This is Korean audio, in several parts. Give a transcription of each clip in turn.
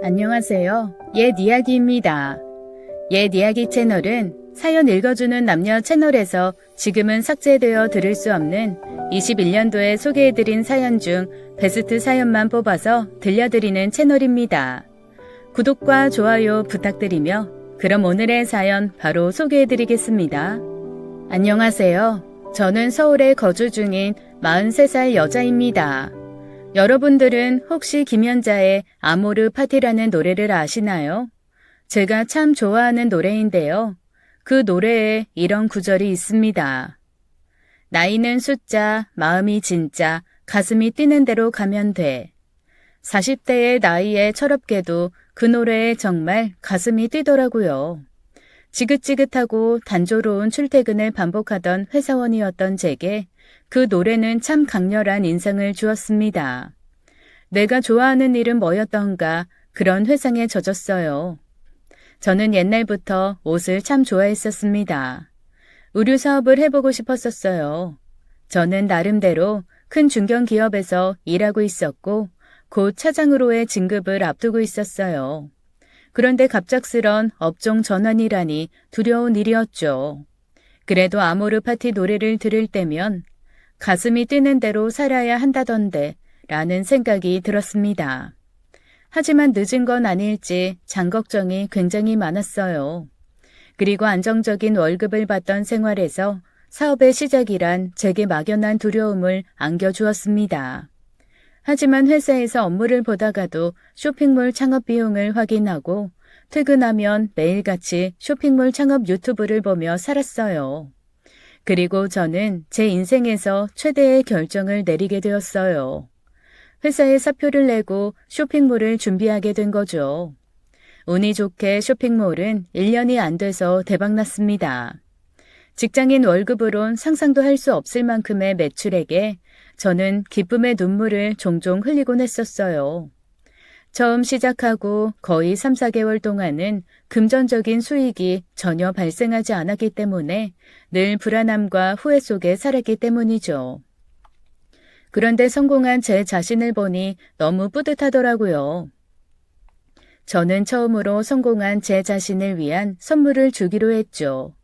안녕하세요. 옛 이야기입니다. 옛 이야기 채널은 사연 읽어주는 남녀 채널에서 지금은 삭제되어 들을 수 없는 21년도에 소개해드린 사연 중 베스트 사연만 뽑아서 들려드리는 채널입니다. 구독과 좋아요 부탁드리며 그럼 오늘의 사연 바로 소개해드리겠습니다. 안녕하세요. 저는 서울에 거주 중인 43살 여자입니다. 여러분들은 혹시 김연자의 아모르 파티라는 노래를 아시나요? 제가 참 좋아하는 노래인데요. 그 노래에 이런 구절이 있습니다. 나이는 숫자, 마음이 진짜, 가슴이 뛰는 대로 가면 돼. 40대의 나이에 철없게도 그 노래에 정말 가슴이 뛰더라고요. 지긋지긋하고 단조로운 출퇴근을 반복하던 회사원이었던 제게 그 노래는 참 강렬한 인상을 주었습니다. 내가 좋아하는 일은 뭐였던가 그런 회상에 젖었어요. 저는 옛날부터 옷을 참 좋아했었습니다. 의류 사업을 해보고 싶었었어요. 저는 나름대로 큰 중견기업에서 일하고 있었고 곧 차장으로의 진급을 앞두고 있었어요. 그런데 갑작스런 업종 전환이라니 두려운 일이었죠. 그래도 아모르 파티 노래를 들을 때면 가슴이 뛰는 대로 살아야 한다던데 라는 생각이 들었습니다. 하지만 늦은 건 아닐지 장걱정이 굉장히 많았어요. 그리고 안정적인 월급을 받던 생활에서 사업의 시작이란 제게 막연한 두려움을 안겨주었습니다. 하지만 회사에서 업무를 보다가도 쇼핑몰 창업 비용을 확인하고 퇴근하면 매일같이 쇼핑몰 창업 유튜브를 보며 살았어요. 그리고 저는 제 인생에서 최대의 결정을 내리게 되었어요. 회사에 사표를 내고 쇼핑몰을 준비하게 된 거죠. 운이 좋게 쇼핑몰은 1년이 안 돼서 대박났습니다. 직장인 월급으론 상상도 할 수 없을 만큼의 매출액에 저는 기쁨의 눈물을 종종 흘리곤 했었어요. 처음 시작하고 거의 3, 4개월 동안은 금전적인 수익이 전혀 발생하지 않았기 때문에 늘 불안함과 후회 속에 살았기 때문이죠. 그런데 성공한 제 자신을 보니 너무 뿌듯하더라고요. 저는 처음으로 성공한 제 자신을 위한 선물을 주기로 했죠.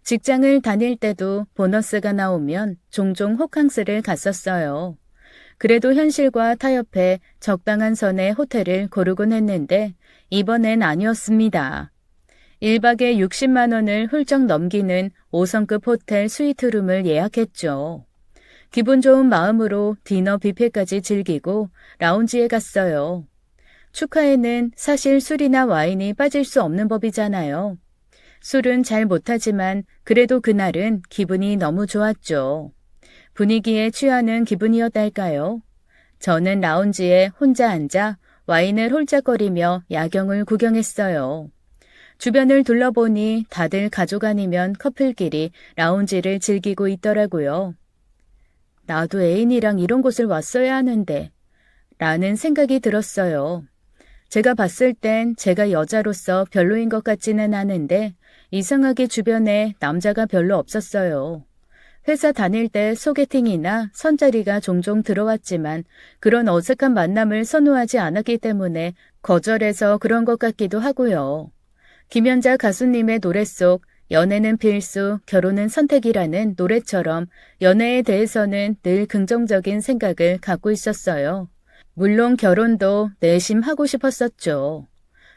직장을 다닐 때도 보너스가 나오면 종종 호캉스를 갔었어요. 그래도 현실과 타협해 적당한 선의 호텔을 고르곤 했는데 이번엔 아니었습니다. 1박에 60만 원을 훌쩍 넘기는 5성급 호텔 스위트룸을 예약했죠. 기분 좋은 마음으로 디너 뷔페까지 즐기고 라운지에 갔어요. 축하에는 사실 술이나 와인이 빠질 수 없는 법이잖아요. 술은 잘 못하지만 그래도 그날은 기분이 너무 좋았죠. 분위기에 취하는 기분이었달까요? 저는 라운지에 혼자 앉아 와인을 홀짝거리며 야경을 구경했어요. 주변을 둘러보니 다들 가족 아니면 커플끼리 라운지를 즐기고 있더라고요. 나도 애인이랑 이런 곳을 왔어야 하는데 라는 생각이 들었어요. 제가 봤을 땐 제가 여자로서 별로인 것 같지는 않은데 이상하게 주변에 남자가 별로 없었어요. 회사 다닐 때 소개팅이나 선자리가 종종 들어왔지만 그런 어색한 만남을 선호하지 않았기 때문에 거절해서 그런 것 같기도 하고요. 김연자 가수님의 노래 속 연애는 필수, 결혼은 선택이라는 노래처럼 연애에 대해서는 늘 긍정적인 생각을 갖고 있었어요. 물론 결혼도 내심 하고 싶었었죠.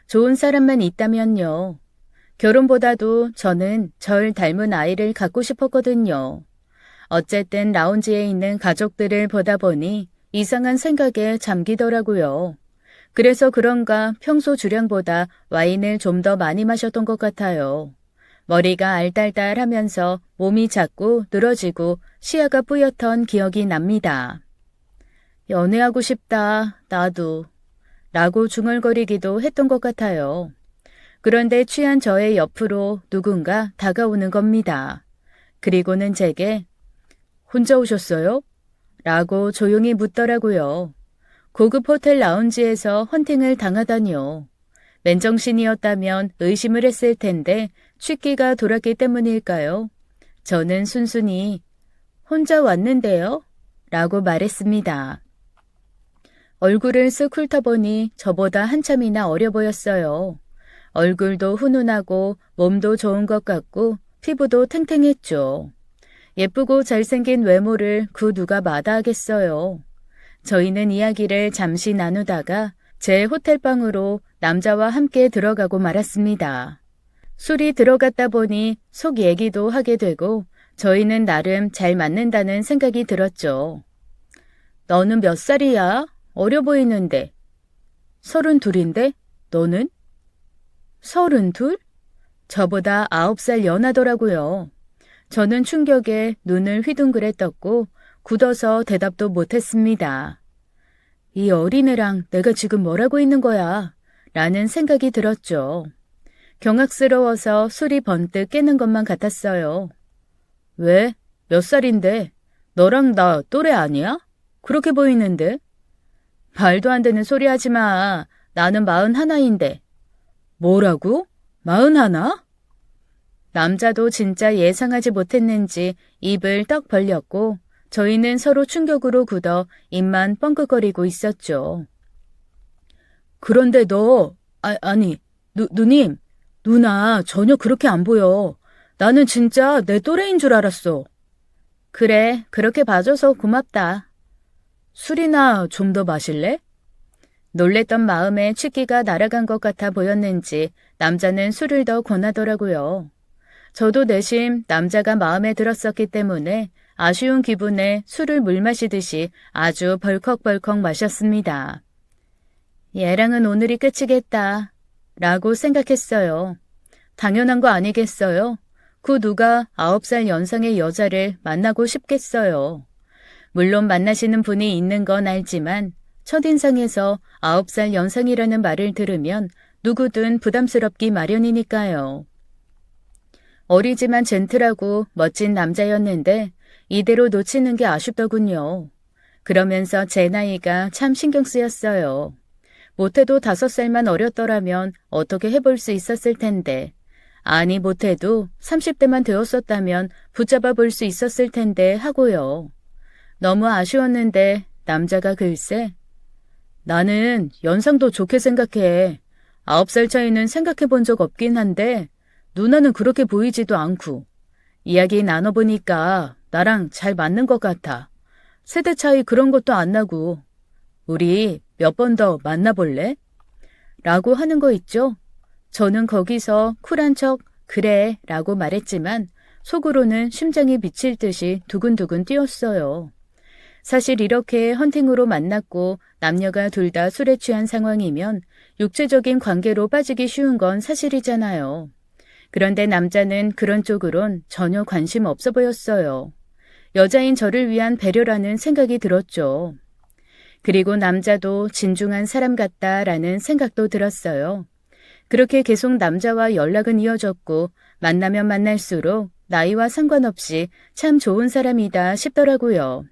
좋은 사람만 있다면요. 결혼보다도 저는 절 닮은 아이를 갖고 싶었거든요. 어쨌든 라운지에 있는 가족들을 보다 보니 이상한 생각에 잠기더라고요. 그래서 그런가 평소 주량보다 와인을 좀 더 많이 마셨던 것 같아요. 머리가 알딸딸하면서 몸이 자꾸 늘어지고 시야가 뿌옇던 기억이 납니다. 연애하고 싶다, 나도. 라고 중얼거리기도 했던 것 같아요. 그런데 취한 저의 옆으로 누군가 다가오는 겁니다. 그리고는 제게 혼자 오셨어요? 라고 조용히 묻더라고요. 고급 호텔 라운지에서 헌팅을 당하다니요. 맨정신이었다면 의심을 했을 텐데 취기가 돌았기 때문일까요? 저는 순순히 혼자 왔는데요? 라고 말했습니다. 얼굴을 쓱 훑어보니 저보다 한참이나 어려 보였어요. 얼굴도 훈훈하고 몸도 좋은 것 같고 피부도 탱탱했죠. 예쁘고 잘생긴 외모를 그 누가 마다하겠어요. 저희는 이야기를 잠시 나누다가 제 호텔방으로 남자와 함께 들어가고 말았습니다. 술이 들어갔다 보니 속 얘기도 하게 되고 저희는 나름 잘 맞는다는 생각이 들었죠. 너는 몇 살이야? 어려 보이는데. 32인데? 너는? 32? 저보다 9살 연하더라고요. 저는 충격에 눈을 휘둥그레 떴고 굳어서 대답도 못했습니다. 이 어린애랑 내가 지금 뭘 하고 있는 거야? 라는 생각이 들었죠. 경악스러워서 술이 번뜩 깨는 것만 같았어요. 왜? 몇 살인데? 너랑 나 또래 아니야? 그렇게 보이는데? 말도 안 되는 소리 하지 마. 나는 41인데. 뭐라고? 41? 남자도 진짜 예상하지 못했는지 입을 떡 벌렸고 저희는 서로 충격으로 굳어 입만 뻥긋거리고 있었죠. 그런데 너, 누님, 누나 전혀 그렇게 안 보여. 나는 진짜 내 또래인 줄 알았어. 그래, 그렇게 봐줘서 고맙다. 술이나 좀 더 마실래? 놀랬던 마음에 취기가 날아간 것 같아 보였는지 남자는 술을 더 권하더라고요. 저도 내심 남자가 마음에 들었었기 때문에 아쉬운 기분에 술을 물 마시듯이 아주 벌컥벌컥 마셨습니다. 얘랑은 오늘이 끝이겠다 라고 생각했어요. 당연한 거 아니겠어요? 그 누가 9살 연상의 여자를 만나고 싶겠어요. 물론 만나시는 분이 있는 건 알지만 첫인상에서 9살 연상이라는 말을 들으면 누구든 부담스럽기 마련이니까요. 어리지만 젠틀하고 멋진 남자였는데 이대로 놓치는 게 아쉽더군요. 그러면서 제 나이가 참 신경 쓰였어요. 못해도 5살만 어렸더라면 어떻게 해볼 수 있었을 텐데. 아니 못해도 30대만 되었었다면 붙잡아 볼 수 있었을 텐데 하고요. 너무 아쉬웠는데 남자가 글쎄 나는 연상도 좋게 생각해. 9살 차이는 생각해 본 적 없긴 한데 누나는 그렇게 보이지도 않고 이야기 나눠보니까 나랑 잘 맞는 것 같아. 세대 차이 그런 것도 안 나고 우리 몇 번 더 만나볼래? 라고 하는 거 있죠? 저는 거기서 쿨한 척 그래 라고 말했지만 속으로는 심장이 미칠 듯이 두근두근 뛰었어요. 사실 이렇게 헌팅으로 만났고 남녀가 둘 다 술에 취한 상황이면 육체적인 관계로 빠지기 쉬운 건 사실이잖아요. 그런데 남자는 그런 쪽으론 전혀 관심 없어 보였어요. 여자인 저를 위한 배려라는 생각이 들었죠. 그리고 남자도 진중한 사람 같다라는 생각도 들었어요. 그렇게 계속 남자와 연락은 이어졌고 만나면 만날수록 나이와 상관없이 참 좋은 사람이다 싶더라고요.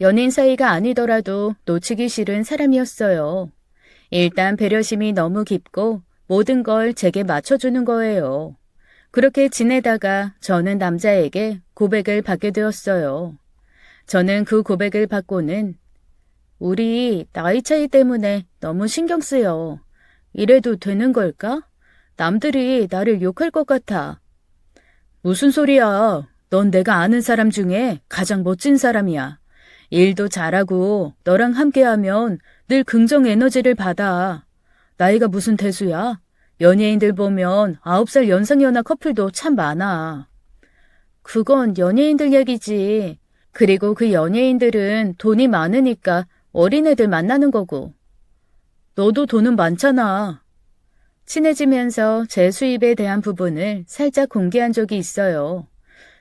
연인 사이가 아니더라도 놓치기 싫은 사람이었어요. 일단 배려심이 너무 깊고 모든 걸 제게 맞춰주는 거예요. 그렇게 지내다가 저는 남자에게 고백을 받게 되었어요. 저는 그 고백을 받고는 우리 나이 차이 때문에 너무 신경 쓰여. 이래도 되는 걸까? 남들이 나를 욕할 것 같아. 무슨 소리야. 넌 내가 아는 사람 중에 가장 멋진 사람이야. 일도 잘하고 너랑 함께하면 늘 긍정 에너지를 받아. 나이가 무슨 대수야? 연예인들 보면 9살 연상연하 커플도 참 많아. 그건 연예인들 얘기지. 그리고 그 연예인들은 돈이 많으니까 어린애들 만나는 거고. 너도 돈은 많잖아. 친해지면서 제 수입에 대한 부분을 살짝 공개한 적이 있어요.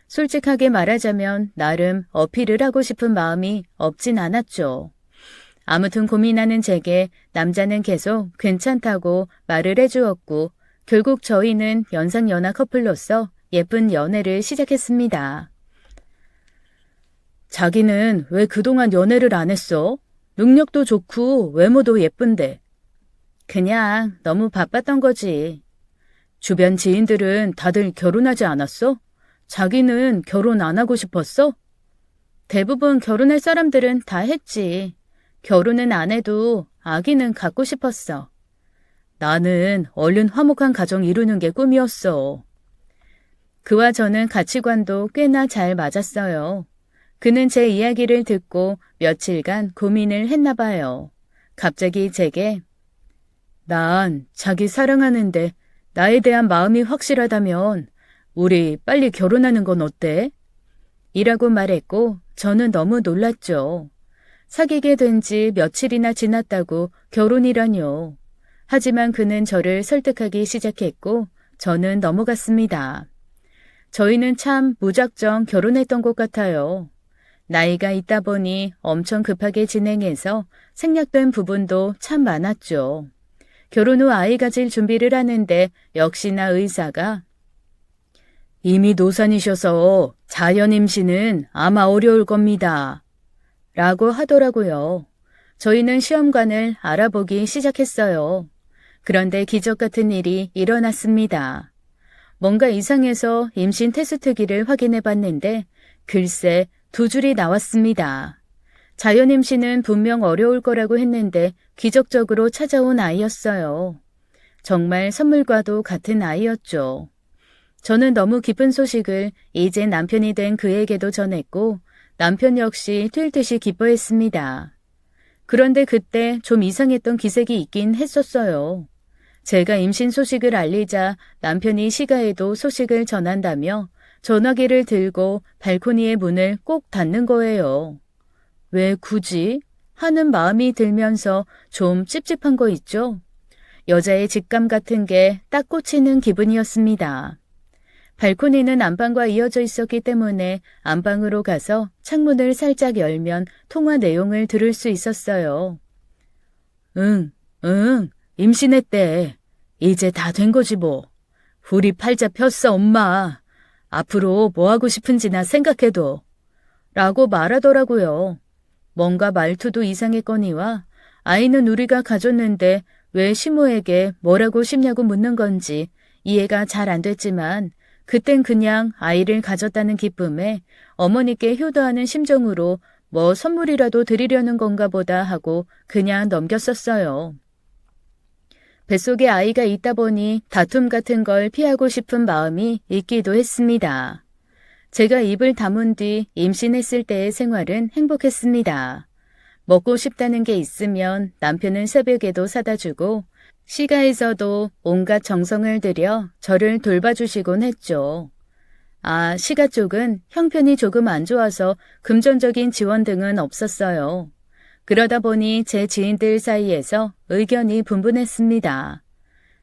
솔직하게 말하자면 나름 어필을 하고 싶은 마음이 없진 않았죠. 아무튼 고민하는 제게 남자는 계속 괜찮다고 말을 해주었고 결국 저희는 연상연하 커플로서 예쁜 연애를 시작했습니다. 자기는 왜 그동안 연애를 안 했어? 능력도 좋고 외모도 예쁜데. 그냥 너무 바빴던 거지. 주변 지인들은 다들 결혼하지 않았어? 자기는 결혼 안 하고 싶었어? 대부분 결혼할 사람들은 다 했지. 결혼은 안 해도 아기는 갖고 싶었어. 나는 얼른 화목한 가정 이루는 게 꿈이었어. 그와 저는 가치관도 꽤나 잘 맞았어요. 그는 제 이야기를 듣고 며칠간 고민을 했나 봐요. 갑자기 제게 난 자기 사랑하는데 나에 대한 마음이 확실하다면 우리 빨리 결혼하는 건 어때? 이라고 말했고 저는 너무 놀랐죠. 사귀게 된 지 며칠이나 지났다고 결혼이라뇨. 하지만 그는 저를 설득하기 시작했고 저는 넘어갔습니다. 저희는 참 무작정 결혼했던 것 같아요. 나이가 있다 보니 엄청 급하게 진행해서 생략된 부분도 참 많았죠. 결혼 후 아이 가질 준비를 하는데 역시나 의사가 이미 노산이셔서 자연 임신은 아마 어려울 겁니다. 라고 하더라고요. 저희는 시험관을 알아보기 시작했어요. 그런데 기적 같은 일이 일어났습니다. 뭔가 이상해서 임신 테스트기를 확인해 봤는데 글쎄 2줄이 나왔습니다. 자연 임신은 분명 어려울 거라고 했는데 기적적으로 찾아온 아이였어요. 정말 선물과도 같은 아이였죠. 저는 너무 기쁜 소식을 이제 남편이 된 그에게도 전했고 남편 역시 뛸 듯이 기뻐했습니다. 그런데 그때 좀 이상했던 기색이 있긴 했었어요. 제가 임신 소식을 알리자 남편이 시가에도 소식을 전한다며 전화기를 들고 발코니의 문을 꼭 닫는 거예요. 왜 굳이? 하는 마음이 들면서 좀 찝찝한 거 있죠? 여자의 직감 같은 게 딱 꽂히는 기분이었습니다. 발코니는 안방과 이어져 있었기 때문에 안방으로 가서 창문을 살짝 열면 통화 내용을 들을 수 있었어요. 응, 임신했대. 이제 다 된 거지 뭐. 우리 팔자 폈어 엄마. 앞으로 뭐 하고 싶은지나 생각해도. 라고 말하더라고요. 뭔가 말투도 이상했거니와 아이는 우리가 가졌는데 왜 시모에게 뭐라고 싶냐고 묻는 건지 이해가 잘 안 됐지만 그땐 그냥 아이를 가졌다는 기쁨에 어머니께 효도하는 심정으로 뭐 선물이라도 드리려는 건가 보다 하고 그냥 넘겼었어요. 뱃속에 아이가 있다 보니 다툼 같은 걸 피하고 싶은 마음이 있기도 했습니다. 제가 입을 다문 뒤 임신했을 때의 생활은 행복했습니다. 먹고 싶다는 게 있으면 남편은 새벽에도 사다 주고 시가에서도 온갖 정성을 들여 저를 돌봐주시곤 했죠. 시가 쪽은 형편이 조금 안 좋아서 금전적인 지원 등은 없었어요. 그러다 보니 제 지인들 사이에서 의견이 분분했습니다.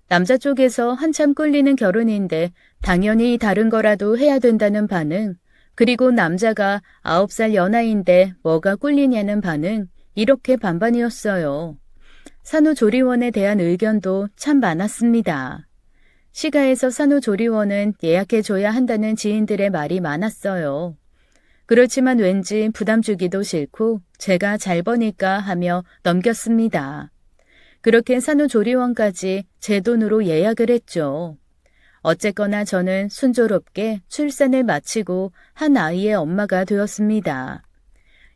남자 쪽에서 한참 꿀리는 결혼인데 당연히 다른 거라도 해야 된다는 반응, 그리고 남자가 9살 연하인데 뭐가 꿀리냐는 반응, 이렇게 반반이었어요. 산후조리원에 대한 의견도 참 많았습니다. 시가에서 산후조리원은 예약해줘야 한다는 지인들의 말이 많았어요. 그렇지만 왠지 부담 주기도 싫고 제가 잘 버니까 하며 넘겼습니다. 그렇게 산후조리원까지 제 돈으로 예약을 했죠. 어쨌거나 저는 순조롭게 출산을 마치고 한 아이의 엄마가 되었습니다.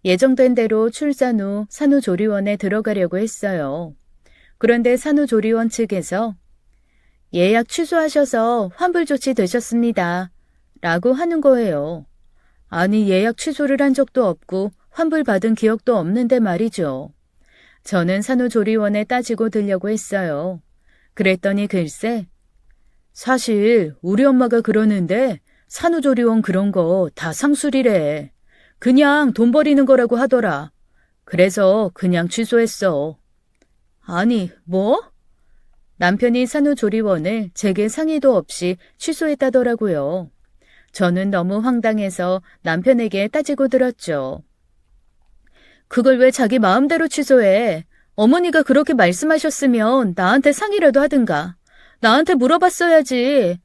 예정된 대로 출산 후 산후조리원에 들어가려고 했어요. 그런데 산후조리원 측에서 예약 취소하셔서 환불 조치 되셨습니다. 라고 하는 거예요. 아니 예약 취소를 한 적도 없고 환불 받은 기억도 없는데 말이죠. 저는 산후조리원에 따지고 들려고 했어요. 그랬더니 글쎄 사실 우리 엄마가 그러는데 산후조리원 그런 거 다 상술이래. 그냥 돈 버리는 거라고 하더라. 그래서 그냥 취소했어. 아니 뭐? 남편이 산후조리원을 제게 상의도 없이 취소했다더라고요. 저는 너무 황당해서 남편에게 따지고 들었죠. 그걸 왜 자기 마음대로 취소해? 어머니가 그렇게 말씀하셨으면 나한테 상의라도 하든가. 나한테 물어봤어야지.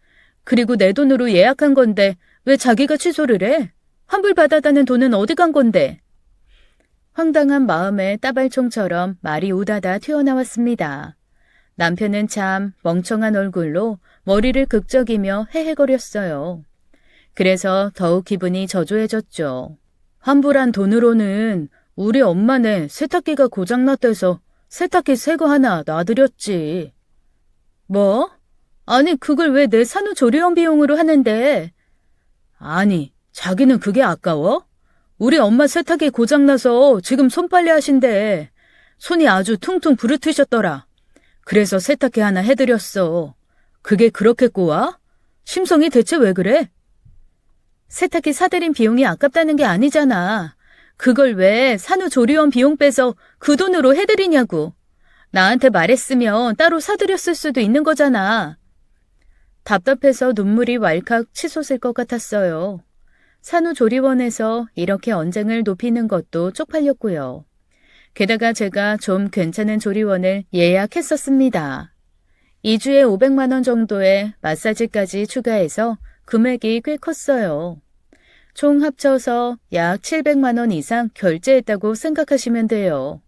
그리고 내 돈으로 예약한 건데 왜 자기가 취소를 해? 환불받아다는 돈은 어디 간 건데? 황당한 마음에 따발총처럼 말이 우다다 튀어나왔습니다. 남편은 참 멍청한 얼굴로 머리를 극적이며 헤헤거렸어요. 그래서 더욱 기분이 저조해졌죠. 환불한 돈으로는 우리 엄마네 세탁기가 고장났대서 세탁기 새 거 하나 놔드렸지. 뭐? 아니, 그걸 왜 내 산후조리원 비용으로 하는데? 아니, 자기는 그게 아까워? 우리 엄마 세탁기 고장나서 지금 손빨래 하신대. 손이 아주 퉁퉁 부르트셨더라. 그래서 세탁기 하나 해드렸어. 그게 그렇게 꼬아? 심성이 대체 왜 그래? 세탁기 사들인 비용이 아깝다는 게 아니잖아. 그걸 왜 산후조리원 비용 빼서 그 돈으로 해드리냐고. 나한테 말했으면 따로 사드렸을 수도 있는 거잖아. 답답해서 눈물이 왈칵 치솟을 것 같았어요. 산후조리원에서 이렇게 언쟁을 높이는 것도 쪽팔렸고요. 게다가 제가 좀 괜찮은 조리원을 예약했었습니다. 2주에 500만 원 정도의 마사지까지 추가해서 금액이 꽤 컸어요. 총 합쳐서 약 700만 원 이상 결제했다고 생각하시면 돼요.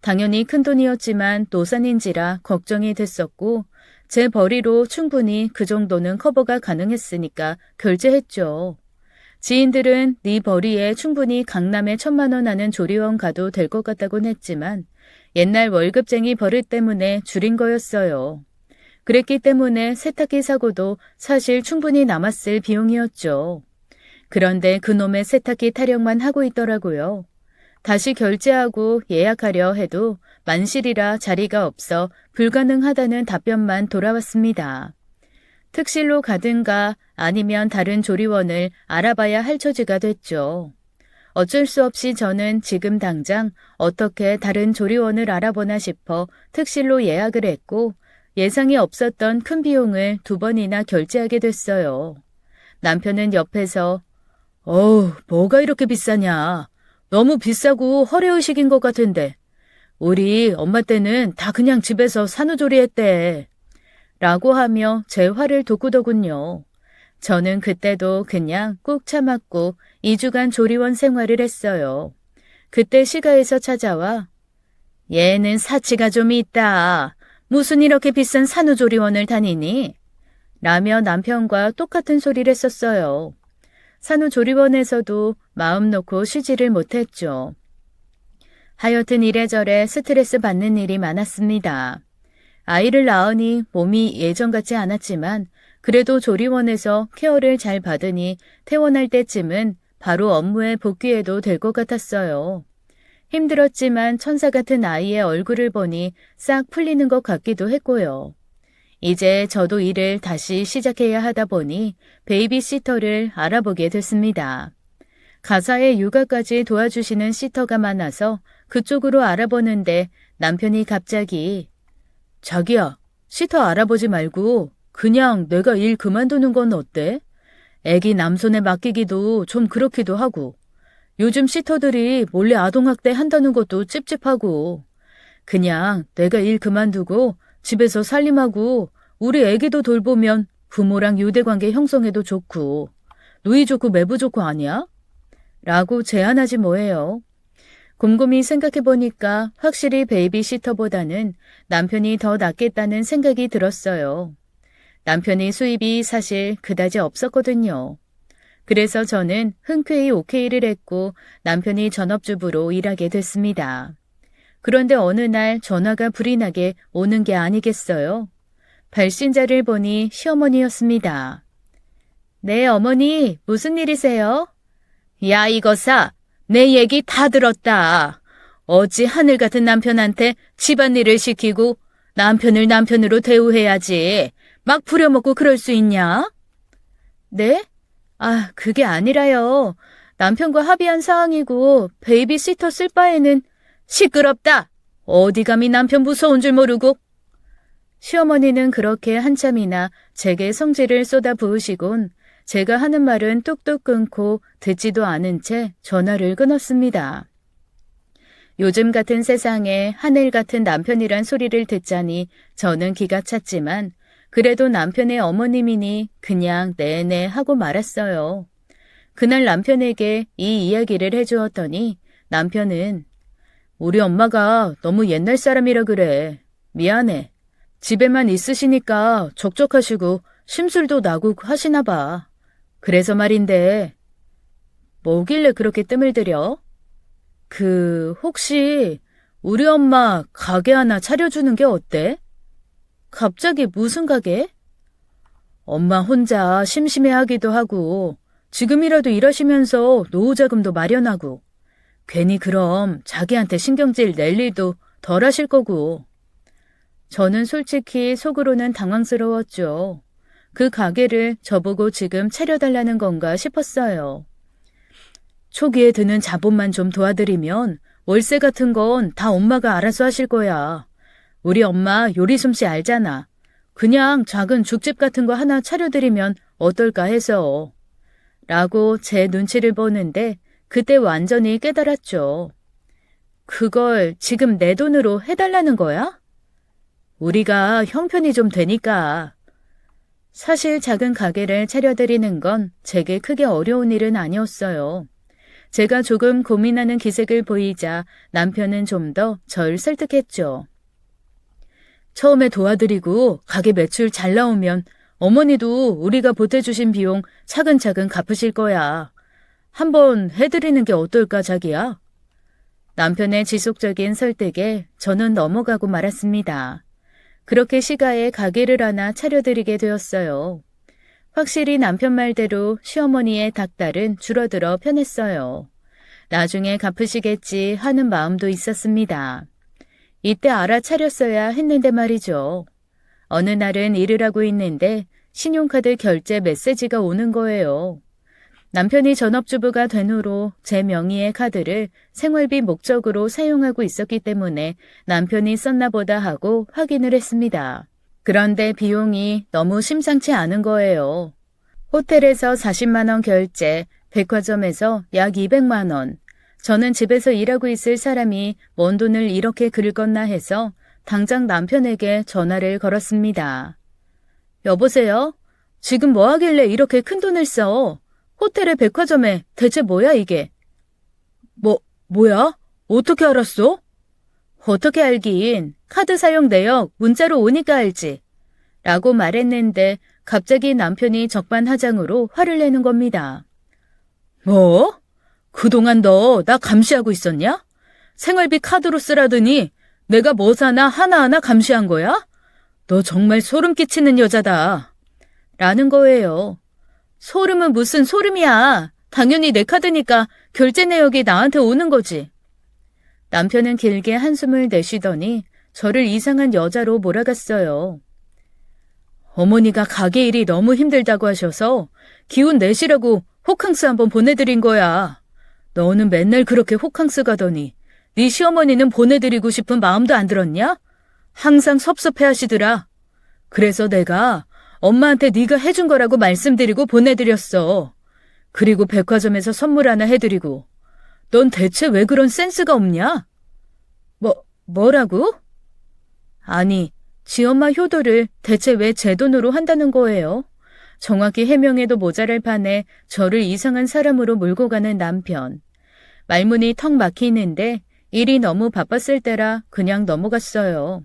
당연히 큰돈이었지만 노산인지라 걱정이 됐었고 제 벌이로 충분히 그 정도는 커버가 가능했으니까 결제했죠. 지인들은 네 벌이에 충분히 강남에 1,000만 원 하는 조리원 가도 될 것 같다곤 했지만 옛날 월급쟁이 버릇 때문에 줄인 거였어요. 그랬기 때문에 세탁기 사고도 사실 충분히 남았을 비용이었죠. 그런데 그놈의 세탁기 타령만 하고 있더라고요. 다시 결제하고 예약하려 해도 만실이라 자리가 없어 불가능하다는 답변만 돌아왔습니다. 특실로 가든가 아니면 다른 조리원을 알아봐야 할 처지가 됐죠. 어쩔 수 없이 저는 지금 당장 어떻게 다른 조리원을 알아보나 싶어 특실로 예약을 했고 예상이 없었던 큰 비용을 2번이나 결제하게 됐어요. 남편은 옆에서 뭐가 이렇게 비싸냐. 너무 비싸고 허례의식인 것 같은데. 우리 엄마 때는 다 그냥 집에서 산후조리했대. 라고 하며 제 화를 돋구더군요. 저는 그때도 그냥 꾹 참았고 2주간 조리원 생활을 했어요. 그때 시가에서 찾아와 얘는 사치가 좀 있다. 무슨 이렇게 비싼 산후조리원을 다니니? 라며 남편과 똑같은 소리를 했었어요. 산후조리원에서도 마음 놓고 쉬지를 못했죠. 하여튼 이래저래 스트레스 받는 일이 많았습니다. 아이를 낳으니 몸이 예전 같지 않았지만 그래도 조리원에서 케어를 잘 받으니 퇴원할 때쯤은 바로 업무에 복귀해도 될 것 같았어요. 힘들었지만 천사 같은 아이의 얼굴을 보니 싹 풀리는 것 같기도 했고요. 이제 저도 일을 다시 시작해야 하다 보니 베이비시터를 알아보게 됐습니다. 가사의 육아까지 도와주시는 시터가 많아서 그쪽으로 알아보는데 남편이 갑자기 자기야, 시터 알아보지 말고 그냥 내가 일 그만두는 건 어때? 애기 남손에 맡기기도 좀 그렇기도 하고 요즘 시터들이 몰래 아동학대 한다는 것도 찝찝하고 그냥 내가 일 그만두고 집에서 살림하고 우리 애기도 돌보면 부모랑 유대관계 형성해도 좋고 누이 좋고 매부 좋고 아니야? 라고 제안하지 뭐예요. 곰곰이 생각해보니까 확실히 베이비시터보다는 남편이 더 낫겠다는 생각이 들었어요. 남편이 수입이 사실 그다지 없었거든요. 그래서 저는 흔쾌히 오케이를 했고 남편이 전업주부로 일하게 됐습니다. 그런데 어느 날 전화가 불이 나게 오는 게 아니겠어요? 발신자를 보니 시어머니였습니다. 네, 어머니, 무슨 일이세요? 야, 이거사, 내 얘기 다 들었다. 어찌 하늘 같은 남편한테 집안일을 시키고 남편을 남편으로 대우해야지. 막 부려먹고 그럴 수 있냐? 네? 그게 아니라요. 남편과 합의한 사항이고 베이비시터 쓸 바에는 시끄럽다. 어디 감히 남편 무서운 줄 모르고. 시어머니는 그렇게 한참이나 제게 성질을 쏟아 부으시곤 제가 하는 말은 뚝뚝 끊고 듣지도 않은 채 전화를 끊었습니다. 요즘 같은 세상에 하늘 같은 남편이란 소리를 듣자니 저는 기가 찼지만 그래도 남편의 어머님이니 그냥 네네 하고 말았어요. 그날 남편에게 이 이야기를 해주었더니 남편은 우리 엄마가 너무 옛날 사람이라 그래. 미안해. 집에만 있으시니까 적적하시고 심술도 나고 하시나 봐. 그래서 말인데 뭐길래 그렇게 뜸을 들여? 혹시 우리 엄마 가게 하나 차려주는 게 어때? 갑자기 무슨 가게? 엄마 혼자 심심해하기도 하고 지금이라도 일하시면서 노후 자금도 마련하고 괜히 그럼 자기한테 신경질 낼 일도 덜 하실 거고. 저는 솔직히 속으로는 당황스러웠죠. 그 가게를 저보고 지금 차려달라는 건가 싶었어요. 초기에 드는 자본만 좀 도와드리면 월세 같은 건 다 엄마가 알아서 하실 거야. 우리 엄마 요리 솜씨 알잖아. 그냥 작은 죽집 같은 거 하나 차려드리면 어떨까 해서. 라고 제 눈치를 보는데 그때 완전히 깨달았죠. 그걸 지금 내 돈으로 해달라는 거야? 우리가 형편이 좀 되니까. 사실 작은 가게를 차려드리는 건 제게 크게 어려운 일은 아니었어요. 제가 조금 고민하는 기색을 보이자 남편은 좀 더 절 설득했죠. 처음에 도와드리고 가게 매출 잘 나오면 어머니도 우리가 보태주신 비용 차근차근 갚으실 거야. 한번 해드리는 게 어떨까 자기야? 남편의 지속적인 설득에 저는 넘어가고 말았습니다. 그렇게 시가에 가게를 하나 차려드리게 되었어요. 확실히 남편 말대로 시어머니의 닭달은 줄어들어 편했어요. 나중에 갚으시겠지 하는 마음도 있었습니다. 이때 알아차렸어야 했는데 말이죠. 어느 날은 일을 하고 있는데 신용카드 결제 메시지가 오는 거예요. 남편이 전업주부가 된 후로 제 명의의 카드를 생활비 목적으로 사용하고 있었기 때문에 남편이 썼나 보다 하고 확인을 했습니다. 그런데 비용이 너무 심상치 않은 거예요. 호텔에서 40만 원 결제, 백화점에서 약 200만 원. 저는 집에서 일하고 있을 사람이 뭔 돈을 이렇게 긁었나 해서 당장 남편에게 전화를 걸었습니다. 여보세요? 지금 뭐 하길래 이렇게 큰 돈을 써? 호텔에 백화점에 대체 뭐야 이게? 뭐야? 어떻게 알았어? 어떻게 알긴 카드 사용 내역 문자로 오니까 알지. 라고 말했는데 갑자기 남편이 적반하장으로 화를 내는 겁니다. 뭐? 그동안 너 나 감시하고 있었냐? 생활비 카드로 쓰라더니 내가 뭐 사나 하나하나 감시한 거야? 너 정말 소름 끼치는 여자다. 라는 거예요. 소름은 무슨 소름이야. 당연히 내 카드니까 결제 내역이 나한테 오는 거지. 남편은 길게 한숨을 내쉬더니 저를 이상한 여자로 몰아갔어요. 어머니가 가게 일이 너무 힘들다고 하셔서 기운 내시라고 호캉스 한번 보내드린 거야. 너는 맨날 그렇게 호캉스 가더니 네 시어머니는 보내드리고 싶은 마음도 안 들었냐? 항상 섭섭해하시더라. 그래서 내가 엄마한테 네가 해준 거라고 말씀드리고 보내드렸어. 그리고 백화점에서 선물 하나 해드리고. 넌 대체 왜 그런 센스가 없냐? 뭐라고? 아니, 지엄마 효도를 대체 왜 제 돈으로 한다는 거예요? 정확히 해명해도 모자랄 판에 저를 이상한 사람으로 몰고 가는 남편. 말문이 턱 막히는데 일이 너무 바빴을 때라 그냥 넘어갔어요.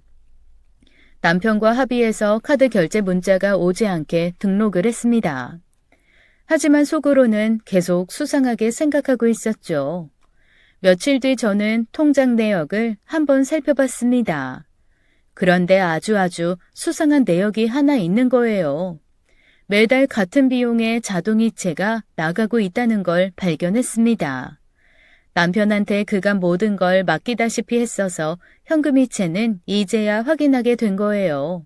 남편과 합의해서 카드 결제 문자가 오지 않게 등록을 했습니다. 하지만 속으로는 계속 수상하게 생각하고 있었죠. 며칠 뒤 저는 통장 내역을 한번 살펴봤습니다. 그런데 아주 수상한 내역이 하나 있는 거예요. 매달 같은 비용의 자동이체가 나가고 있다는 걸 발견했습니다. 남편한테 그간 모든 걸 맡기다시피 했어서 현금이체는 이제야 확인하게 된 거예요.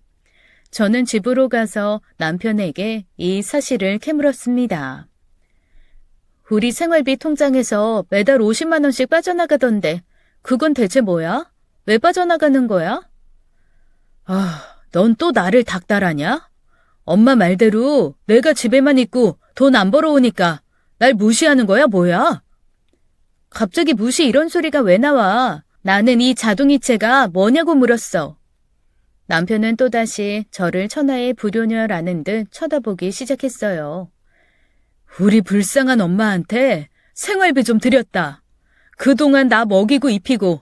저는 집으로 가서 남편에게 이 사실을 캐물었습니다. 우리 생활비 통장에서 매달 50만 원씩 빠져나가던데 그건 대체 뭐야? 왜 빠져나가는 거야? 넌 또 나를 닥달하냐? 엄마 말대로 내가 집에만 있고 돈 안 벌어오니까 날 무시하는 거야 뭐야? 갑자기 무시 이런 소리가 왜 나와? 나는 이 자동이체가 뭐냐고 물었어. 남편은 또다시 저를 천하의 불효녀라는 듯 쳐다보기 시작했어요. 우리 불쌍한 엄마한테 생활비 좀 드렸다. 그동안 나 먹이고 입히고,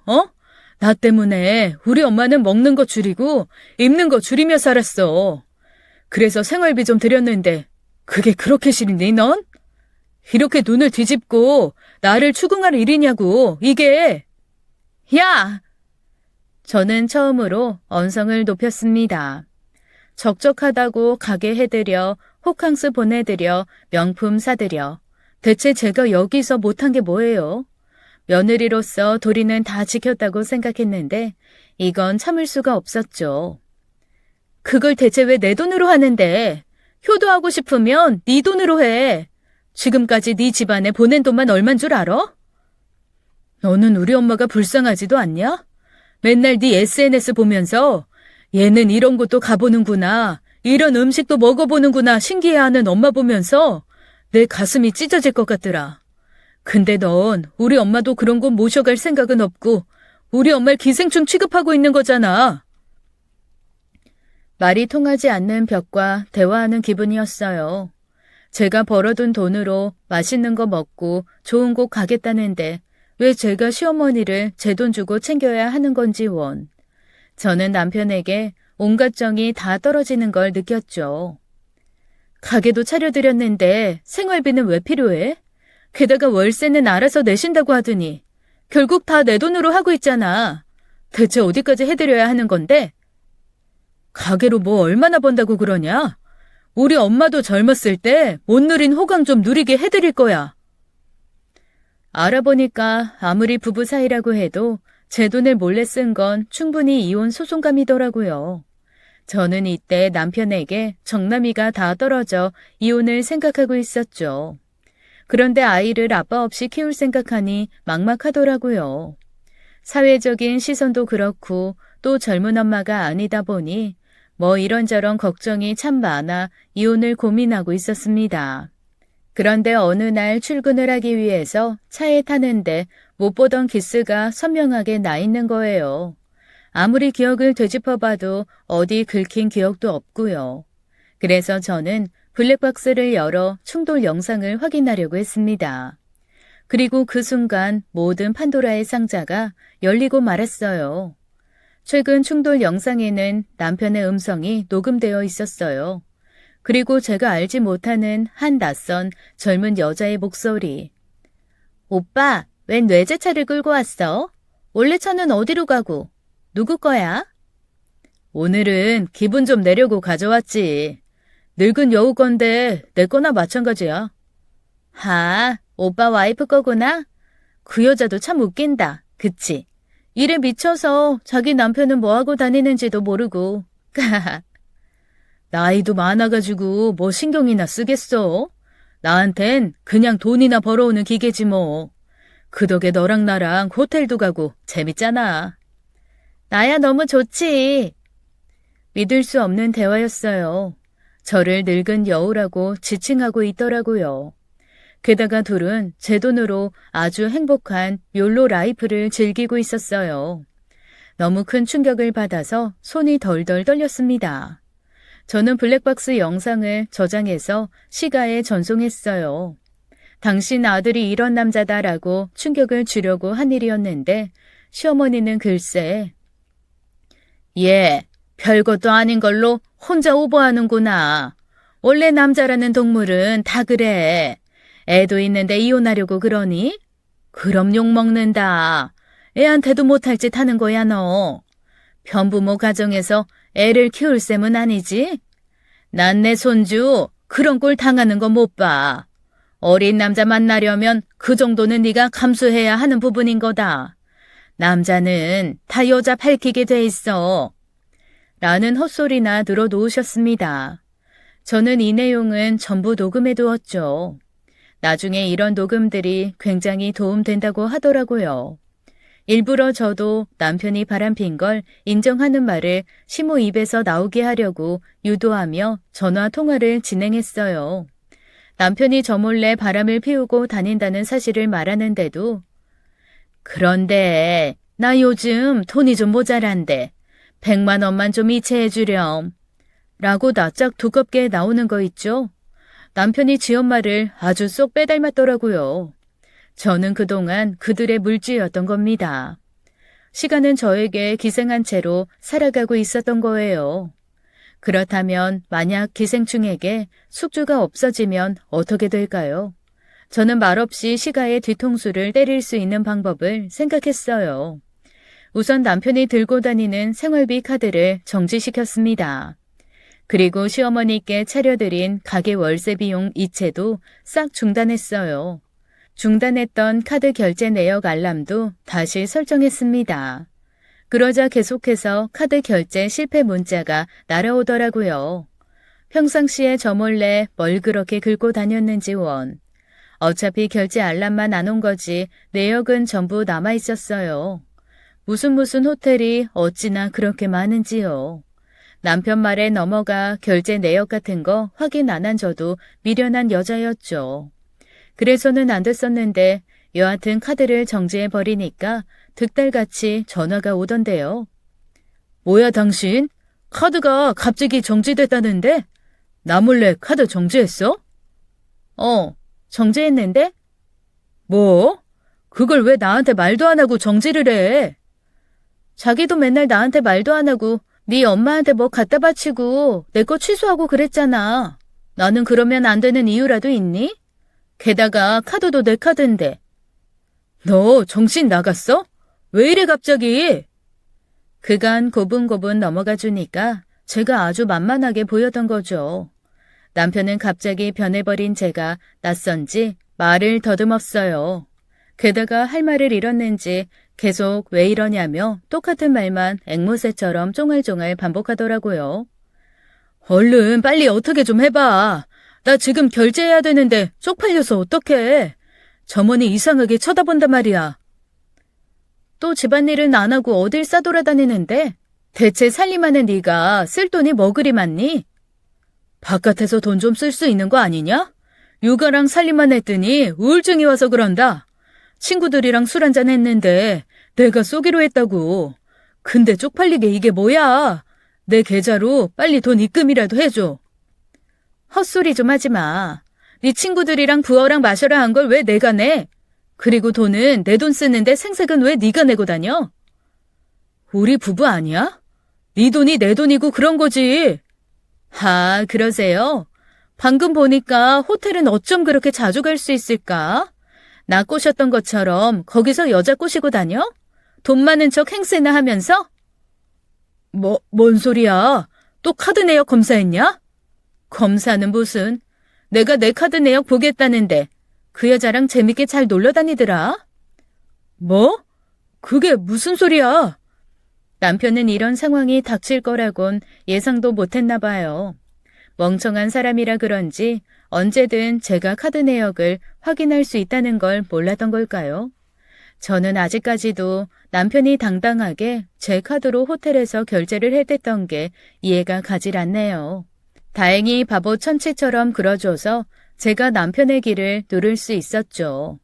나 때문에 우리 엄마는 먹는 거 줄이고 입는 거 줄이며 살았어. 그래서 생활비 좀 드렸는데 그게 그렇게 싫니 넌? 이렇게 눈을 뒤집고 나를 추궁할 일이냐고, 이게. 야! 저는 처음으로 언성을 높였습니다. 적적하다고 가게 해드려, 호캉스 보내드려, 명품 사드려. 대체 제가 여기서 못한 게 뭐예요? 며느리로서 도리는 다 지켰다고 생각했는데 이건 참을 수가 없었죠. 그걸 대체 왜 내 돈으로 하는데? 효도하고 싶으면 네 돈으로 해. 지금까지 네 집안에 보낸 돈만 얼만 줄 알아? 너는 우리 엄마가 불쌍하지도 않냐? 맨날 네 SNS 보면서 얘는 이런 곳도 가보는구나, 이런 음식도 먹어보는구나 신기해하는 엄마 보면서 내 가슴이 찢어질 것 같더라. 근데 넌 우리 엄마도 그런 곳 모셔갈 생각은 없고 우리 엄마를 기생충 취급하고 있는 거잖아. 말이 통하지 않는 벽과 대화하는 기분이었어요. 제가 벌어둔 돈으로 맛있는 거 먹고 좋은 곳 가겠다는데 왜 제가 시어머니를 제 돈 주고 챙겨야 하는 건지 원. 저는 남편에게 온갖 정이 다 떨어지는 걸 느꼈죠. 가게도 차려드렸는데 생활비는 왜 필요해? 게다가 월세는 알아서 내신다고 하더니 결국 다 내 돈으로 하고 있잖아. 대체 어디까지 해드려야 하는 건데? 가게로 뭐 얼마나 번다고 그러냐? 우리 엄마도 젊었을 때 못 누린 호강 좀 누리게 해드릴 거야. 알아보니까 아무리 부부 사이라고 해도 제 돈을 몰래 쓴 건 충분히 이혼 소송감이더라고요. 저는 이때 남편에게 정남이가 다 떨어져 이혼을 생각하고 있었죠. 그런데 아이를 아빠 없이 키울 생각하니 막막하더라고요. 사회적인 시선도 그렇고 또 젊은 엄마가 아니다 보니 뭐 이런저런 걱정이 참 많아 이혼을 고민하고 있었습니다. 그런데 어느 날 출근을 하기 위해서 차에 타는데 못 보던 기스가 선명하게 나 있는 거예요. 아무리 기억을 되짚어봐도 어디 긁힌 기억도 없고요. 그래서 저는 블랙박스를 열어 충돌 영상을 확인하려고 했습니다. 그리고 그 순간 모든 판도라의 상자가 열리고 말았어요. 최근 충돌 영상에는 남편의 음성이 녹음되어 있었어요. 그리고 제가 알지 못하는 한 낯선 젊은 여자의 목소리. 오빠, 웬 외제차를 끌고 왔어? 원래 차는 어디로 가고? 누구 거야? 오늘은 기분 좀 내려고 가져왔지. 늙은 여우 건데 내 거나 마찬가지야. 아, 오빠 와이프 거구나? 그 여자도 참 웃긴다. 그치? 일에 미쳐서 자기 남편은 뭐하고 다니는지도 모르고. 나이도 많아가지고 뭐 신경이나 쓰겠어? 나한텐 그냥 돈이나 벌어오는 기계지 뭐. 그 덕에 너랑 나랑 호텔도 가고 재밌잖아. 나야 너무 좋지. 믿을 수 없는 대화였어요. 저를 늙은 여우라고 지칭하고 있더라고요. 게다가 둘은 제 돈으로 아주 행복한 욜로 라이프를 즐기고 있었어요. 너무 큰 충격을 받아서 손이 덜덜 떨렸습니다. 저는 블랙박스 영상을 저장해서 시가에 전송했어요. 당신 아들이 이런 남자다라고 충격을 주려고 한 일이었는데 시어머니는 글쎄, 예, 별것도 아닌 걸로 혼자 오버하는구나. 원래 남자라는 동물은 다 그래. 애도 있는데 이혼하려고 그러니? 그럼 욕먹는다. 애한테도 못할 짓 하는 거야 너. 편부모 가정에서 애를 키울 셈은 아니지? 난 내 손주 그런 꼴 당하는 거 못 봐. 어린 남자 만나려면 그 정도는 네가 감수해야 하는 부분인 거다. 남자는 다 여자 밝히게 돼 있어. 라는 헛소리나 들어놓으셨습니다. 저는 이 내용은 전부 녹음해 두었죠. 나중에 이런 녹음들이 굉장히 도움된다고 하더라고요. 일부러 저도 남편이 바람핀 걸 인정하는 말을 시모 입에서 나오게 하려고 유도하며 전화 통화를 진행했어요. 남편이 저 몰래 바람을 피우고 다닌다는 사실을 말하는데도 그런데 나 요즘 돈이 좀 모자란데 100만 원만 좀 이체해 주렴 라고 낯짝 두껍게 나오는 거 있죠. 남편이 지 엄마를 아주 쏙 빼닮았더라고요. 저는 그동안 그들의 물쥐였던 겁니다. 시간은 저에게 기생한 채로 살아가고 있었던 거예요. 그렇다면 만약 기생충에게 숙주가 없어지면 어떻게 될까요? 저는 말없이 시가의 뒤통수를 때릴 수 있는 방법을 생각했어요. 우선 남편이 들고 다니는 생활비 카드를 정지시켰습니다. 그리고 시어머니께 차려드린 가게 월세 비용 이체도 싹 중단했어요. 중단했던 카드 결제 내역 알람도 다시 설정했습니다. 그러자 계속해서 카드 결제 실패 문자가 날아오더라고요. 평상시에 저 몰래 뭘 그렇게 긁고 다녔는지 원. 어차피 결제 알람만 안 온 거지 내역은 전부 남아있었어요. 무슨 호텔이 어찌나 그렇게 많은지요. 남편 말에 넘어가 결제 내역 같은 거 확인 안 한 저도 미련한 여자였죠. 그래서는 안 됐었는데 여하튼 카드를 정지해버리니까 득달같이 전화가 오던데요. 뭐야 당신? 카드가 갑자기 정지됐다는데? 나 몰래 카드 정지했어? 정지했는데? 뭐? 그걸 왜 나한테 말도 안 하고 정지를 해? 자기도 맨날 나한테 말도 안 하고 네 엄마한테 뭐 갖다 바치고 내 거 취소하고 그랬잖아. 나는 그러면 안 되는 이유라도 있니? 게다가 카드도 내 카드인데. 너 정신 나갔어? 왜 이래 갑자기? 그간 고분고분 넘어가 주니까 제가 아주 만만하게 보였던 거죠. 남편은 갑자기 변해버린 제가 낯선지 말을 더듬었어요. 게다가 할 말을 잃었는지 계속 왜 이러냐며 똑같은 말만 앵무새처럼 쫑알쫑알 반복하더라고요. 얼른 빨리 어떻게 좀 해봐. 나 지금 결제해야 되는데 쪽팔려서 어떡해. 점원이 이상하게 쳐다본단 말이야. 또 집안일은 안 하고 어딜 싸돌아다니는데 대체 살림하는 네가 쓸 돈이 뭐 그리 많니? 바깥에서 돈 좀 쓸 수 있는 거 아니냐? 육아랑 살림만 했더니 우울증이 와서 그런다. 친구들이랑 술 한잔 했는데 내가 쏘기로 했다고. 근데 쪽팔리게 이게 뭐야? 내 계좌로 빨리 돈 입금이라도 해줘. 헛소리 좀 하지 마. 네 친구들이랑 부어랑 마셔라 한 걸 왜 내가 내? 그리고 돈은 내 돈 쓰는데 생색은 왜 네가 내고 다녀? 우리 부부 아니야? 네 돈이 내 돈이고 그런 거지. 아, 그러세요? 방금 보니까 호텔은 어쩜 그렇게 자주 갈 수 있을까? 나 꼬셨던 것처럼 거기서 여자 꼬시고 다녀? 돈 많은 척 행세나 하면서? 뭔 소리야? 또 카드 내역 검사했냐? 검사는 무슨? 내가 내 카드 내역 보겠다는데 그 여자랑 재밌게 잘 놀러 다니더라. 뭐? 그게 무슨 소리야? 남편은 이런 상황이 닥칠 거라곤 예상도 못했나 봐요. 멍청한 사람이라 그런지 언제든 제가 카드 내역을 확인할 수 있다는 걸 몰랐던 걸까요? 저는 아직까지도 남편이 당당하게 제 카드로 호텔에서 결제를 해댔던 게 이해가 가질 않네요. 다행히 바보 천치처럼 그려줘서 제가 남편의 길을 누를 수 있었죠.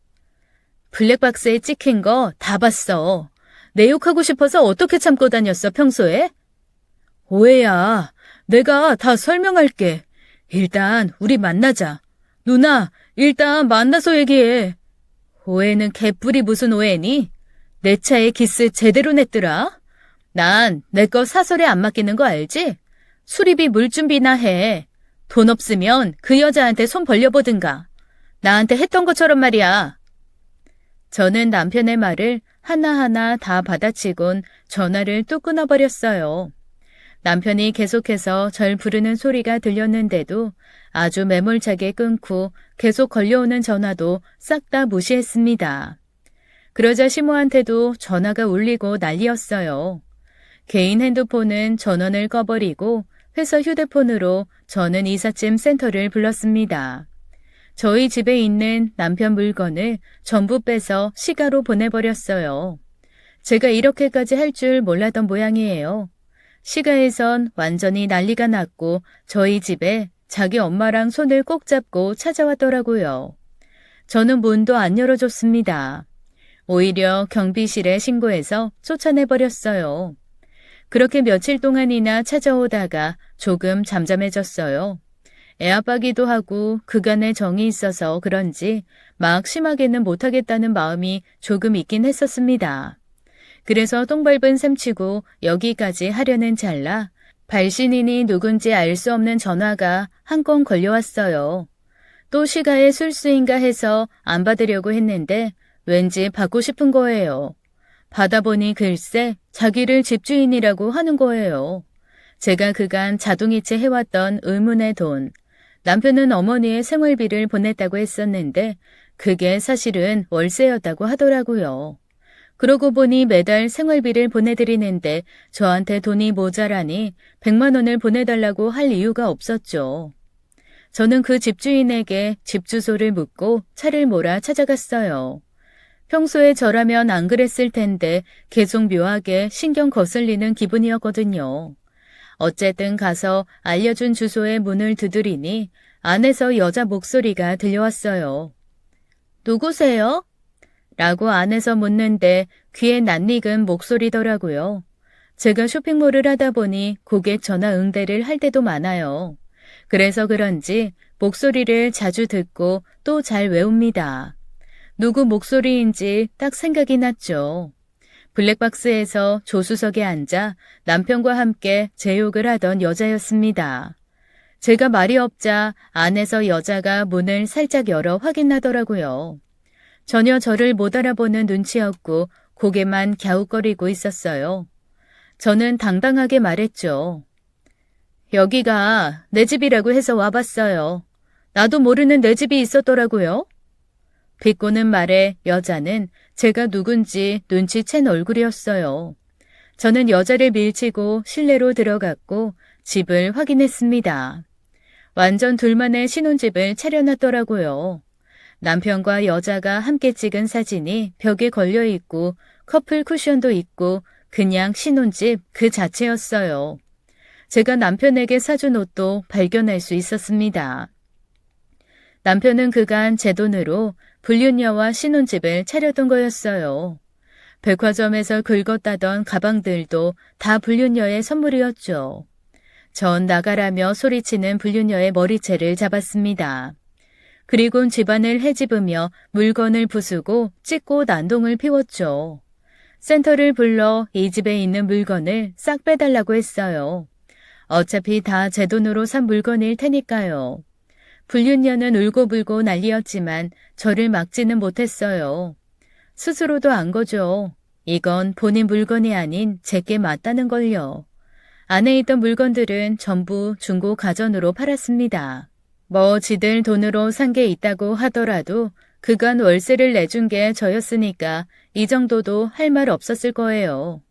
블랙박스에 찍힌 거 다 봤어. 내 욕하고 싶어서 어떻게 참고 다녔어, 평소에? 오해야. 내가 다 설명할게. 일단 우리 만나자. 누나, 일단 만나서 얘기해. 오해는 개뿔이 무슨 오해니? 내 차에 기스 제대로 냈더라. 난 내 거 사설에 안 맡기는 거 알지? 수리비 물 준비나 해. 돈 없으면 그 여자한테 손 벌려보든가. 나한테 했던 것처럼 말이야. 저는 남편의 말을 하나하나 다 받아치곤 전화를 뚝 끊어버렸어요. 남편이 계속해서 절 부르는 소리가 들렸는데도 아주 매몰차게 끊고 계속 걸려오는 전화도 싹 다 무시했습니다. 그러자 시모한테도 전화가 울리고 난리였어요. 개인 핸드폰은 전원을 꺼버리고 회사 휴대폰으로 저는 이삿짐 센터를 불렀습니다. 저희 집에 있는 남편 물건을 전부 빼서 시가로 보내버렸어요. 제가 이렇게까지 할 줄 몰랐던 모양이에요. 시가에선 완전히 난리가 났고 저희 집에 자기 엄마랑 손을 꼭 잡고 찾아왔더라고요. 저는 문도 안 열어줬습니다. 오히려 경비실에 신고해서 쫓아내버렸어요. 그렇게 며칠 동안이나 찾아오다가 조금 잠잠해졌어요. 애아빠기도 하고 그간의 정이 있어서 그런지 막 심하게는 못하겠다는 마음이 조금 있긴 했었습니다. 그래서 똥밟은 셈치고 여기까지 하려는 찰나 발신인이 누군지 알 수 없는 전화가 한 건 걸려왔어요. 또 시가의 술수인가 해서 안 받으려고 했는데 왠지 받고 싶은 거예요. 받아보니 글쎄 자기를 집주인이라고 하는 거예요. 제가 그간 자동이체 해왔던 의문의 돈, 남편은 어머니의 생활비를 보냈다고 했었는데 그게 사실은 월세였다고 하더라고요. 그러고 보니 매달 생활비를 보내드리는데 저한테 돈이 모자라니 100만 원을 보내달라고 할 이유가 없었죠. 저는 그 집주인에게 집 주소를 묻고 차를 몰아 찾아갔어요. 평소에 저라면 안 그랬을 텐데 계속 묘하게 신경 거슬리는 기분이었거든요. 어쨌든 가서 알려준 주소의 문을 두드리니 안에서 여자 목소리가 들려왔어요. 누구세요? 라고 안에서 묻는데 귀에 낯익은 목소리더라고요. 제가 쇼핑몰을 하다 보니 고객 전화 응대를 할 때도 많아요. 그래서 그런지 목소리를 자주 듣고 또 잘 외웁니다. 누구 목소리인지 딱 생각이 났죠. 블랙박스에서 조수석에 앉아 남편과 함께 제 욕을 하던 여자였습니다. 제가 말이 없자 안에서 여자가 문을 살짝 열어 확인하더라고요. 전혀 저를 못 알아보는 눈치였고 고개만 갸웃거리고 있었어요. 저는 당당하게 말했죠. 여기가 내 집이라고 해서 와봤어요. 나도 모르는 내 집이 있었더라고요. 비꼬는 말에 여자는 제가 누군지 눈치챈 얼굴이었어요. 저는 여자를 밀치고 실내로 들어갔고 집을 확인했습니다. 완전 둘만의 신혼집을 차려놨더라고요. 남편과 여자가 함께 찍은 사진이 벽에 걸려있고 커플 쿠션도 있고 그냥 신혼집 그 자체였어요. 제가 남편에게 사준 옷도 발견할 수 있었습니다. 남편은 그간 제 돈으로 불륜녀와 신혼집을 차려둔 거였어요. 백화점에서 긁었다던 가방들도 다 불륜녀의 선물이었죠. 전 나가라며 소리치는 불륜녀의 머리채를 잡았습니다. 그리곤 집안을 헤집으며 물건을 부수고 찢고 난동을 피웠죠. 센터를 불러 이 집에 있는 물건을 싹 빼달라고 했어요. 어차피 다 제 돈으로 산 물건일 테니까요. 불륜녀는 울고불고 난리였지만 저를 막지는 못했어요. 스스로도 안 거죠. 이건 본인 물건이 아닌 제게 맞다는 걸요. 안에 있던 물건들은 전부 중고 가전으로 팔았습니다. 뭐 지들 돈으로 산 게 있다고 하더라도 그간 월세를 내준 게 저였으니까 이 정도도 할 말 없었을 거예요.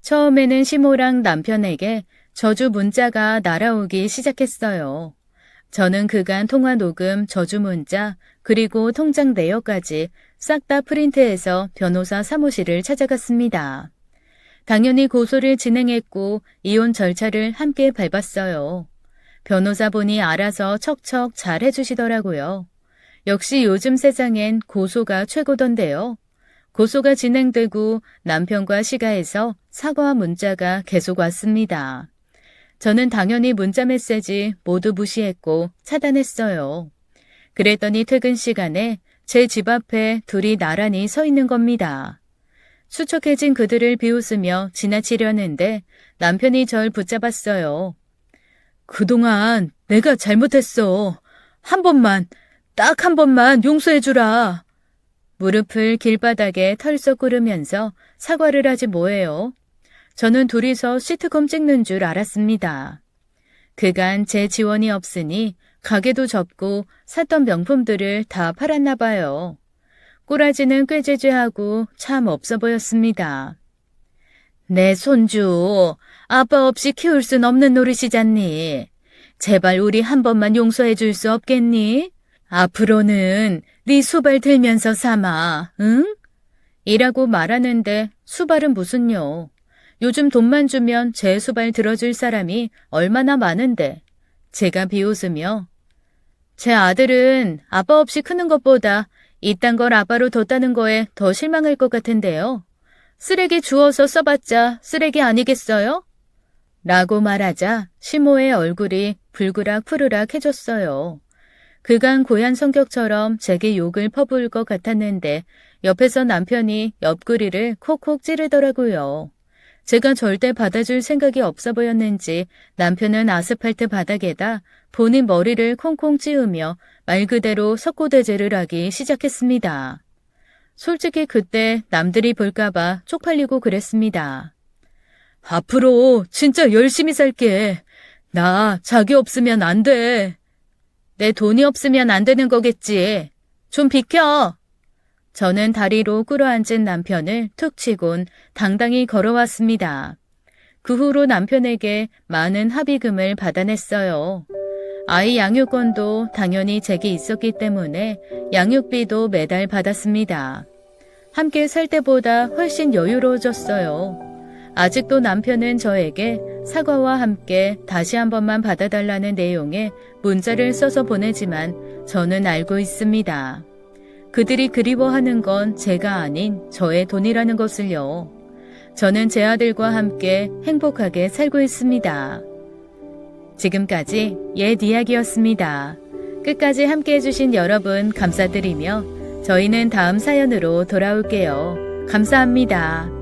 처음에는 시모랑 남편에게 저주 문자가 날아오기 시작했어요. 저는 그간 통화 녹음, 저주 문자, 그리고 통장 내역까지 싹 다 프린트해서 변호사 사무실을 찾아갔습니다. 당연히 고소를 진행했고 이혼 절차를 함께 밟았어요. 변호사분이 알아서 척척 잘 해주시더라고요. 역시 요즘 세상엔 고소가 최고던데요. 고소가 진행되고 남편과 시가에서 사과 문자가 계속 왔습니다. 저는 당연히 문자 메시지 모두 무시했고 차단했어요. 그랬더니 퇴근 시간에 제 집 앞에 둘이 나란히 서 있는 겁니다. 수척해진 그들을 비웃으며 지나치려는데 남편이 절 붙잡았어요. 그동안 내가 잘못했어. 한 번만, 딱 한 번만 용서해주라. 무릎을 길바닥에 털썩 꿇으면서 사과를 하지 뭐예요. 저는 둘이서 시트콤 찍는 줄 알았습니다. 그간 제 지원이 없으니 가게도 접고 샀던 명품들을 다 팔았나 봐요. 꼬라지는 꾀죄죄하고 참 없어 보였습니다. 내 손주, 아빠 없이 키울 순 없는 노릇이잖니. 제발 우리 한 번만 용서해 줄 수 없겠니? 앞으로는 네 수발 들면서 삼아, 응? 이라고 말하는데 수발은 무슨요. 요즘 돈만 주면 제 수발 들어줄 사람이 얼마나 많은데. 제가 비웃으며 제 아들은 아빠 없이 크는 것보다 이딴 걸 아빠로 뒀다는 거에 더 실망할 것 같은데요. 쓰레기 주워서 써봤자 쓰레기 아니겠어요? 라고 말하자 시모의 얼굴이 불그락 푸르락 해졌어요. 그간 고얀 성격처럼 제게 욕을 퍼부을 것 같았는데 옆에서 남편이 옆구리를 콕콕 찌르더라고요. 제가 절대 받아줄 생각이 없어 보였는지 남편은 아스팔트 바닥에다 본인 머리를 콩콩 찌우며 말 그대로 석고대죄를 하기 시작했습니다. 솔직히 그때 남들이 볼까봐 쪽팔리고 그랬습니다. 앞으로 진짜 열심히 살게. 나 자기 없으면 안 돼. 내 돈이 없으면 안 되는 거겠지. 좀 비켜. 저는 다리로 꿇어앉은 남편을 툭 치곤 당당히 걸어왔습니다. 그 후로 남편에게 많은 합의금을 받아냈어요. 아이 양육권도 당연히 제게 있었기 때문에 양육비도 매달 받았습니다. 함께 살 때보다 훨씬 여유로워졌어요. 아직도 남편은 저에게 사과와 함께 다시 한 번만 받아달라는 내용의 문자를 써서 보내지만 저는 알고 있습니다. 그들이 그리워하는 건 제가 아닌 저의 돈이라는 것을요. 저는 제 아들과 함께 행복하게 살고 있습니다. 지금까지 옛 이야기였습니다. 끝까지 함께 해주신 여러분 감사드리며 저희는 다음 사연으로 돌아올게요. 감사합니다.